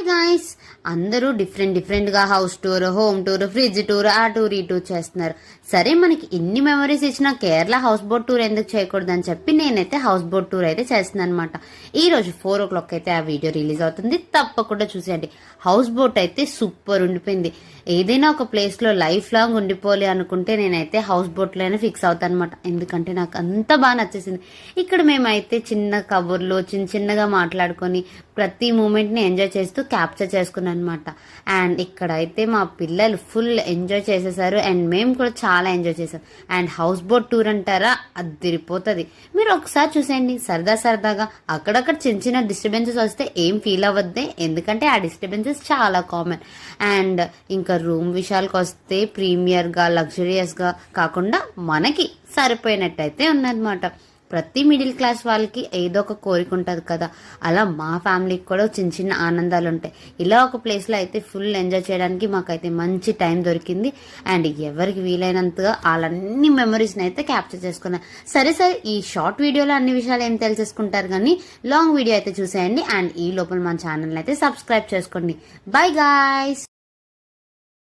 Guys, అందరూ డిఫరెంట్గా house tour, home tour, fridge tour, ఆ టూర్ ఈ టూర్ చేస్తున్నారు. సరే, మనకి ఇన్ని మెమరీస్ ఇచ్చిన కేరళ హౌస్ బోట్ టూర్ ఎందుకు చేయకూడదని చెప్పి నేనైతే హౌస్ బోట్ టూర్ అయితే చేస్తున్నాను అనమాట. ఈ రోజు 4 o'clock అయితే ఆ వీడియో రిలీజ్ అవుతుంది, తప్పకుండా చూసేయండి. హౌస్ బోట్ అయితే సూపర్ ఉండిపోయింది. ఏదైనా ఒక ప్లేస్ లో లైఫ్ లాంగ్ ఉండిపోవాలి అనుకుంటే నేనైతే హౌస్ బోట్ లోనే ఫిక్స్ అవుతాను అనమాట. ఎందుకంటే నాకు అంత బాగా నచ్చేసింది. ఇక్కడ మేమైతే చిన్న కబుర్లు చిన్నగా మాట్లాడుకొని ప్రతి మూమెంట్ ని ఎంజాయ్ చేస్తూ క్యాప్చర్ చేసుకున్నాను అనమాట. అండ్ ఇక్కడైతే మా పిల్లలు ఫుల్ ఎంజాయ్ చేసేసారు అండ్ మేము కూడా చాలా ఎంజాయ్ చేసాం. అండ్ హౌస్ బోట్ టూర్ అంటారా, అదిరిపోతుంది. మీరు ఒకసారి చూసేయండి, సరదాగా అక్కడక్కడ చిన్న డిస్టర్బెన్సెస్ వస్తే ఏం ఫీల్ అవ్వద్దే, ఎందుకంటే ఆ డిస్టర్బెన్సెస్ చాలా కామన్. అండ్ ఇంకా రూమ్ విషయాలకు వస్తే ప్రీమియర్ గా లగ్జరియస్ గా కాకుండా మనకి సరిపోయినట్టయితే ఉన్నదన్నమాట. ప్రతి మిడిల్ క్లాస్ వాళ్ళకి ఏదో ఒక కోరిక ఉంటుంది కదా, అలా మా ఫ్యామిలీకి కూడా చిన్న ఆనందాలు ఉంటాయి. ఇలా ఒక ప్లేస్లో అయితే ఫుల్ ఎంజాయ్ చేయడానికి మాకైతే మంచి టైం దొరికింది. అండ్ ఎవరికి వీలైనంతగా వాళ్ళన్ని మెమరీస్ని అయితే క్యాప్చర్ చేసుకున్నాను. సరే, ఈ షార్ట్ వీడియోలో అన్ని విషయాలు ఏం తెలిసేసుకుంటారు, కానీ లాంగ్ వీడియో అయితే చూసేయండి. అండ్ ఈ లోపల మన ఛానల్ అయితే సబ్స్క్రైబ్ చేసుకోండి. By guys.